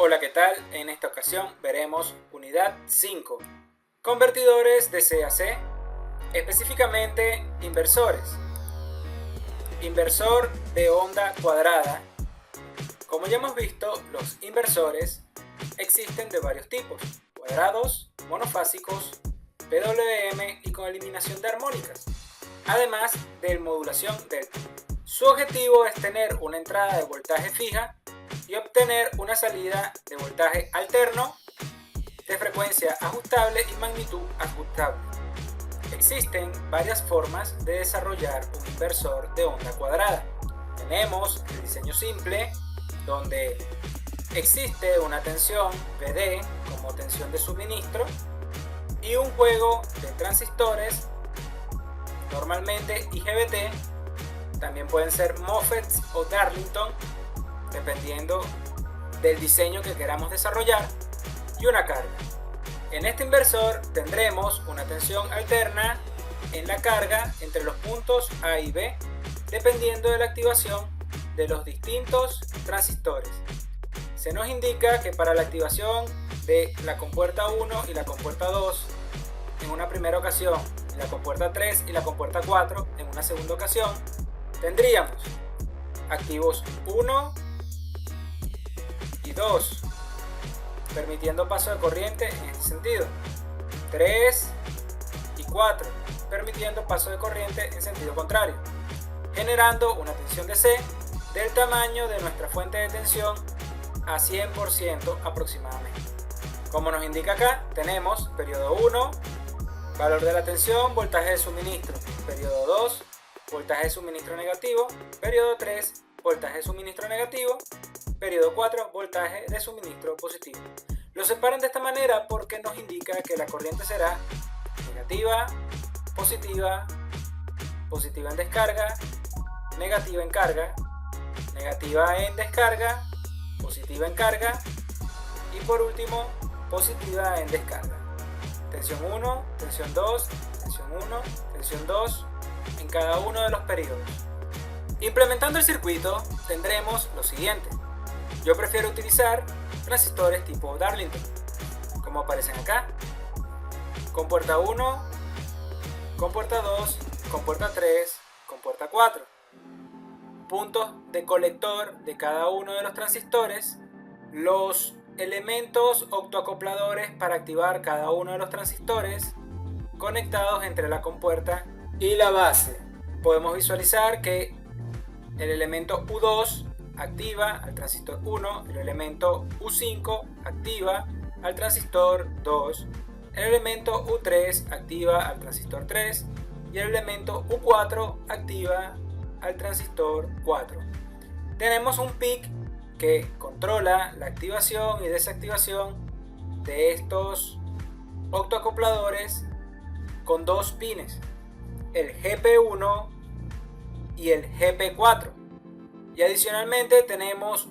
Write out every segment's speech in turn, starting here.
Hola, ¿qué tal? En esta ocasión veremos unidad 5, convertidores de C a C, específicamente inversores. Inversor de onda cuadrada. Como ya hemos visto, los inversores existen de varios tipos: cuadrados, monofásicos, PWM y con eliminación de armónicas, además de modulación delta. Su objetivo es tener una entrada de voltaje fija y obtener una salida de voltaje alterno, de frecuencia ajustable y magnitud ajustable. Existen varias formas de desarrollar un inversor de onda cuadrada. Tenemos el diseño simple, donde existe una tensión VD como tensión de suministro y un juego de transistores, normalmente IGBT, también pueden ser MOSFETs o Darlington, dependiendo del diseño que queramos desarrollar, y una carga. En este inversor tendremos una tensión alterna en la carga entre los puntos A y B, dependiendo de la activación de los distintos transistores. Se nos indica que para la activación de la compuerta 1 y la compuerta 2 en una primera ocasión, y la compuerta 3 y la compuerta 4 en una segunda ocasión, tendríamos activos 1 y 2, permitiendo paso de corriente en este sentido, 3 y 4, permitiendo paso de corriente en sentido contrario, generando una tensión de C del tamaño de nuestra fuente de tensión a 100% aproximadamente. Como nos indica acá, tenemos periodo 1, valor de la tensión, voltaje de suministro, periodo 2, voltaje de suministro negativo, periodo 3, voltaje de suministro negativo, periodo 4, voltaje de suministro positivo. Lo separan de esta manera porque nos indica que la corriente será negativa, positiva, positiva en descarga, negativa en carga, negativa en descarga, positiva en carga y por último positiva en descarga. Tensión 1, tensión 2, tensión 1, tensión 2 en cada uno de los periodos. Implementando el circuito tendremos lo siguiente. Yo prefiero utilizar transistores tipo Darlington, como aparecen acá: compuerta 1, compuerta 2, compuerta 3, compuerta 4. Puntos de colector de cada uno de los transistores, los elementos optoacopladores para activar cada uno de los transistores conectados entre la compuerta y la base. Podemos visualizar que el elemento U2 activa al transistor 1, el elemento U5 activa al transistor 2, el elemento U3 activa al transistor 3 y el elemento U4 activa al transistor 4. Tenemos un PIC que controla la activación y desactivación de estos optoacopladores con dos pines, el GP1 y el GP4, y adicionalmente tenemos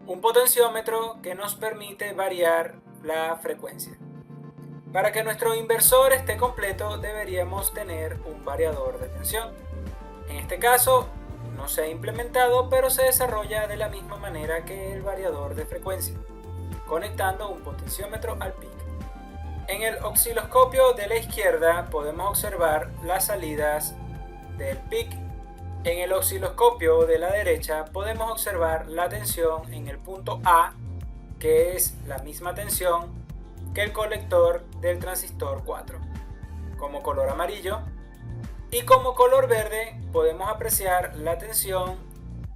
un potenciómetro que nos permite variar la frecuencia. Para que nuestro inversor esté completo deberíamos tener un variador de tensión. En este caso no se ha implementado, pero se desarrolla de la misma manera que el variador de frecuencia, conectando un potenciómetro al PIC. En el osciloscopio de la izquierda podemos observar las salidas del PIC. En el osciloscopio de la derecha podemos observar la tensión en el punto A, que es la misma tensión que el colector del transistor 4, como color amarillo, y como color verde podemos apreciar la tensión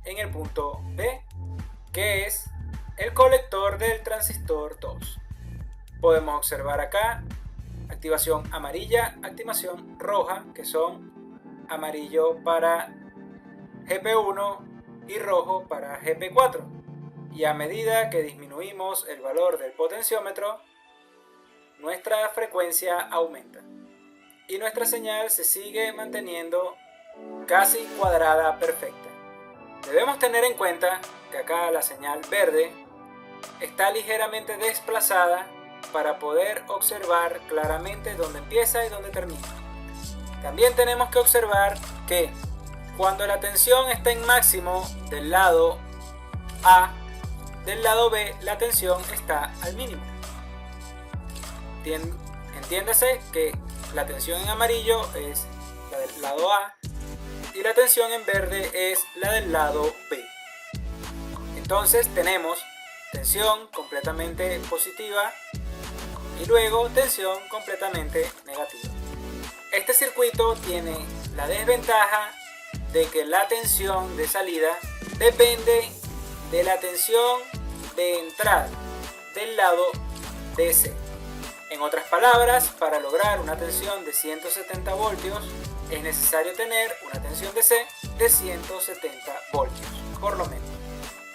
en el punto B, que es el colector del transistor 2. Podemos observar acá activación amarilla, activación roja, que son amarillo para GP1 y rojo para GP4. Y a medida que disminuimos el valor del potenciómetro, nuestra frecuencia aumenta y nuestra señal se sigue manteniendo casi cuadrada perfecta. Debemos tener en cuenta que acá la señal verde está ligeramente desplazada para poder observar claramente dónde empieza y dónde termina. También tenemos que observar que cuando la tensión está en máximo del lado A del lado B la tensión está al mínimo. Entiéndase que la tensión en amarillo es la del lado A y la tensión en verde es la del lado B. Entonces tenemos tensión completamente positiva y luego tensión completamente negativa. Este circuito tiene la desventaja de que la tensión de salida depende de la tensión de entrada del lado DC. En otras palabras, para lograr una tensión de 170 voltios es necesario tener una tensión DC de 170 voltios, por lo menos.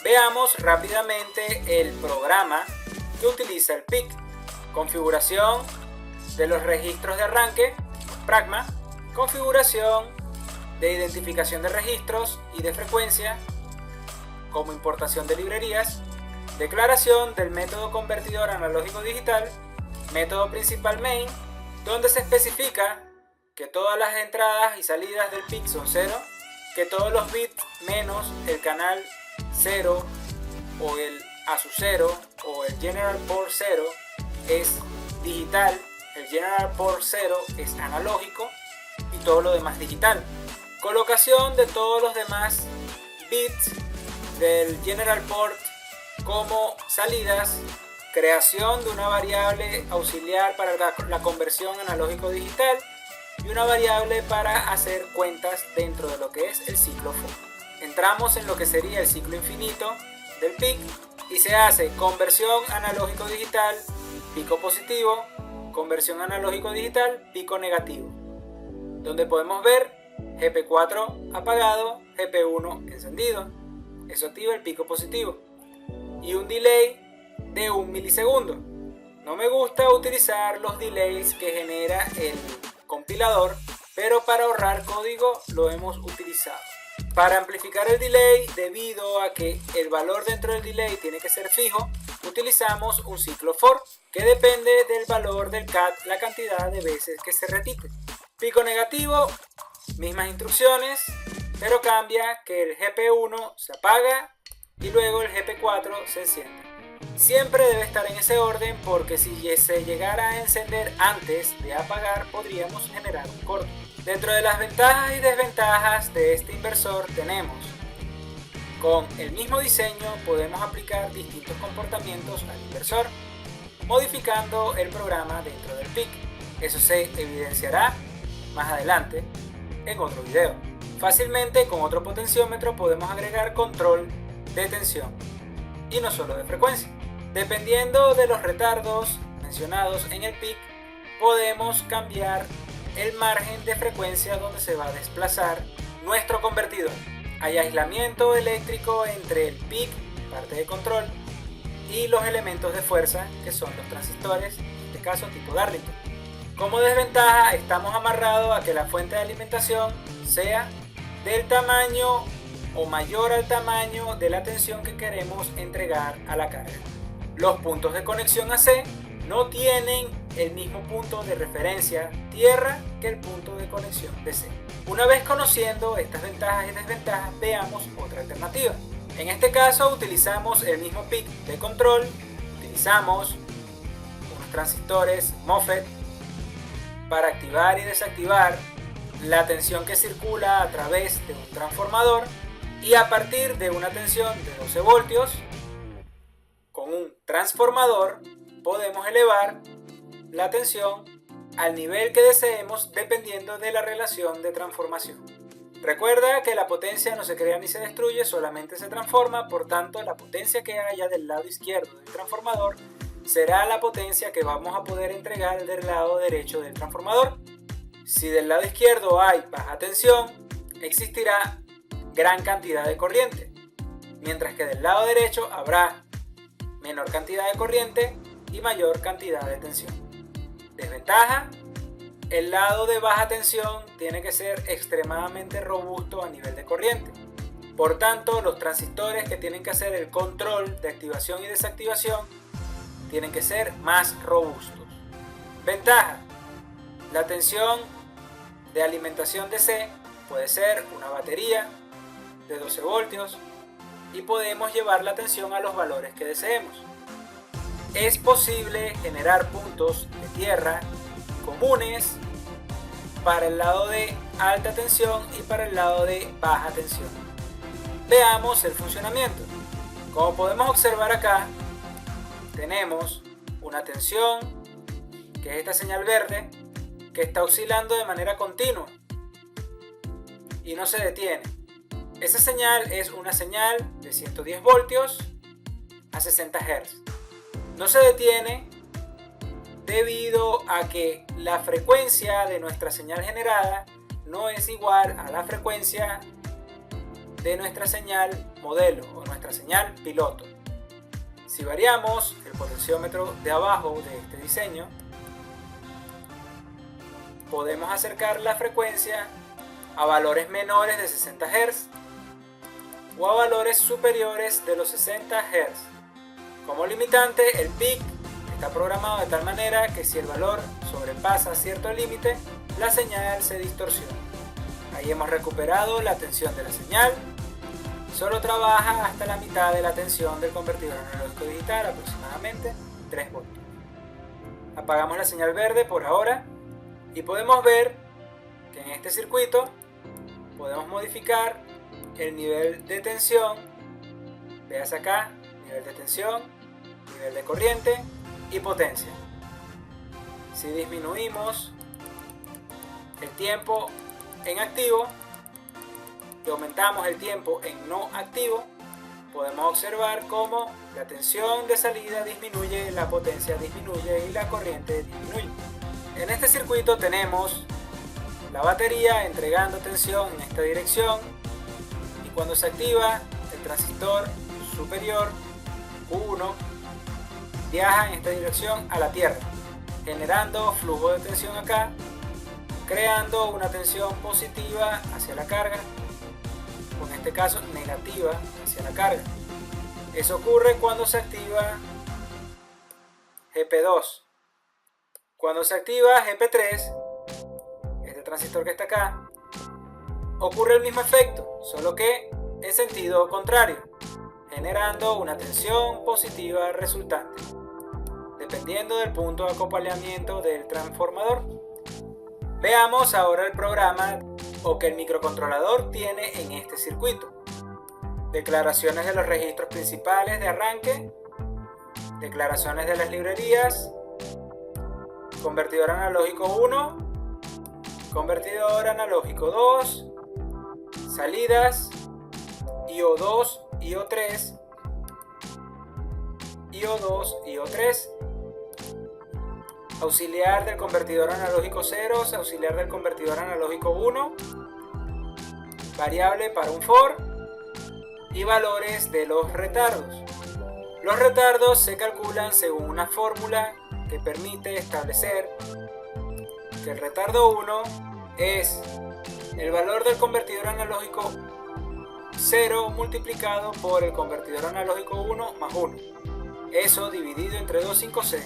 Veamos rápidamente el programa que utiliza el PIC. Configuración de los registros de arranque, Pragma, configuración de identificación de registros y de frecuencia, como importación de librerías, declaración del método convertidor analógico digital, método principal main, donde se especifica que todas las entradas y salidas del PIC son 0, que todos los bits menos el canal 0 o el A0 o el General Port 0 es digital, el General Port 0 es analógico y todo lo demás digital. Colocación de todos los demás bits del General Port como salidas, creación de una variable auxiliar para la conversión analógico-digital y una variable para hacer cuentas dentro de lo que es el ciclo for. Entramos en lo que sería el ciclo infinito del PIC y se hace conversión analógico-digital, pico positivo, conversión analógico-digital, pico negativo, donde podemos ver GP4 apagado, GP1 encendido. Eso activa el pico positivo y un delay de 1 milisegundo. No me gusta utilizar los delays que genera el compilador, pero para ahorrar código lo hemos utilizado. Para amplificar el delay, debido a que el valor dentro del delay tiene que ser fijo, utilizamos un ciclo for que depende del valor del CAD, la cantidad de veces que se repite. Pico negativo, mismas instrucciones, pero cambia que el GP1 se apaga y luego el GP4 se enciende. Siempre debe estar en ese orden porque si se llegara a encender antes de apagar podríamos generar un corte. Dentro de las ventajas y desventajas de este inversor tenemos: con el mismo diseño podemos aplicar distintos comportamientos al inversor, modificando el programa dentro del PIC. Eso se evidenciará más adelante en otro video. Fácilmente con otro potenciómetro podemos agregar control de tensión y no solo de frecuencia. Dependiendo de los retardos mencionados en el PIC, podemos cambiar el margen de frecuencia donde se va a desplazar nuestro convertidor. Hay aislamiento eléctrico entre el PIC, parte de control, y los elementos de fuerza, que son los transistores, en este caso tipo Darlington. Como desventaja, estamos amarrados a que la fuente de alimentación sea del tamaño o mayor al tamaño de la tensión que queremos entregar a la carga. Los puntos de conexión AC no tienen el mismo punto de referencia tierra que el punto de conexión DC. Una vez conociendo estas ventajas y desventajas, veamos otra alternativa. En este caso utilizamos el mismo PIC de control, utilizamos unos transistores MOSFET para activar y desactivar la tensión que circula a través de un transformador, y a partir de una tensión de 12 voltios con un transformador podemos elevar la tensión al nivel que deseemos dependiendo de la relación de transformación. Recuerda que la potencia no se crea ni se destruye, solamente se transforma, por tanto la potencia que haya del lado izquierdo del transformador será la potencia que vamos a poder entregar del lado derecho del transformador. Si del lado izquierdo hay baja tensión, existirá gran cantidad de corriente, mientras que del lado derecho habrá menor cantidad de corriente y mayor cantidad de tensión. Desventaja: el lado de baja tensión tiene que ser extremadamente robusto a nivel de corriente. Por tanto, los transistores que tienen que hacer el control de activación y desactivación tienen que ser más robustos. Ventaja: la tensión de alimentación DC puede ser una batería de 12 voltios, y podemos llevar la atención a los valores que deseemos. Es posible generar puntos de tierra comunes para el lado de alta tensión y para el lado de baja tensión. Veamos el funcionamiento. Como podemos observar acá, tenemos una tensión, que es esta señal verde, que está oscilando de manera continua y no se detiene. Esa señal es una señal de 110 voltios a 60 Hz. No se detiene debido a que la frecuencia de nuestra señal generada no es igual a la frecuencia de nuestra señal modelo o nuestra señal piloto. Si variamos el potenciómetro de abajo de este diseño, podemos acercar la frecuencia a valores menores de 60 Hz o a valores superiores de los 60 Hz. Como limitante, el PIC está programado de tal manera que si el valor sobrepasa cierto límite, la señal se distorsiona. Ahí hemos recuperado la tensión de la señal. Solo trabaja hasta la mitad de la tensión del convertidor analógico digital, aproximadamente 3 voltios. Apagamos la señal verde por ahora y podemos ver que en este circuito podemos modificar el nivel de tensión. Veas acá, nivel de tensión, nivel de corriente y potencia. Si disminuimos el tiempo en activo y aumentamos el tiempo en no activo, podemos observar cómo la tensión de salida disminuye, la potencia disminuye y la corriente disminuye. En este circuito tenemos la batería entregando tensión en esta dirección y cuando se activa el transistor superior Q1 viaja en esta dirección a la tierra, generando flujo de tensión acá, creando una tensión positiva hacia la carga, o en este caso negativa hacia la carga. Eso ocurre cuando se activa GP2. Cuando se activa GP3, este transistor que está acá, ocurre el mismo efecto, solo que en sentido contrario, generando una tensión positiva resultante, dependiendo del punto de acoplamiento del transformador. Veamos ahora el programa o que el microcontrolador tiene en este circuito. Declaraciones de los registros principales de arranque, declaraciones de las librerías, convertidor analógico 1, convertidor analógico 2, salidas, IO2, IO3, IO2, IO3, auxiliar del convertidor analógico 0, auxiliar del convertidor analógico 1, variable para un for y valores de los retardos. Los retardos se calculan según una fórmula que permite establecer que el retardo 1 es el valor del convertidor analógico 0 multiplicado por el convertidor analógico 1 más 1. Eso dividido entre 256.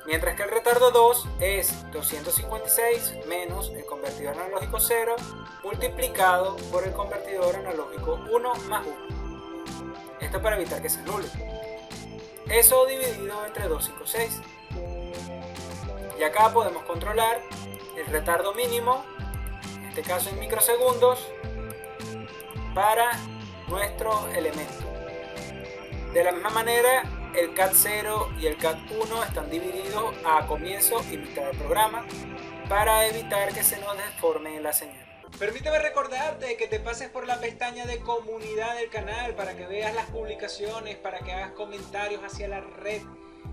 Mientras que el retardo 2 es 256 menos el convertidor analógico 0 multiplicado por el convertidor analógico 1 más 1. Esto para evitar que se anule. Eso dividido entre 256. Y acá podemos controlar el retardo mínimo, en este caso en microsegundos, para nuestro elemento. De la misma manera, el CAT0 y el CAT1 están divididos a comienzo y mitad del programa para evitar que se nos deforme la señal. Permíteme recordarte que te pases por la pestaña de comunidad del canal para que veas las publicaciones, para que hagas comentarios hacia la red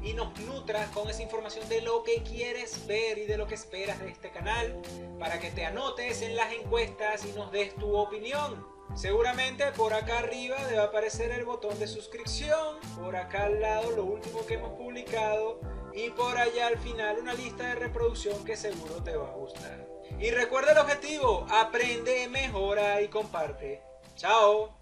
y nos nutras con esa información de lo que quieres ver y de lo que esperas de este canal, para que te anotes en las encuestas y nos des tu opinión. Seguramente por acá arriba debe aparecer el botón de suscripción, por acá al lado lo último que hemos publicado y por allá al final una lista de reproducción que seguro te va a gustar. Y recuerda el objetivo: aprende, mejora y comparte. ¡Chao!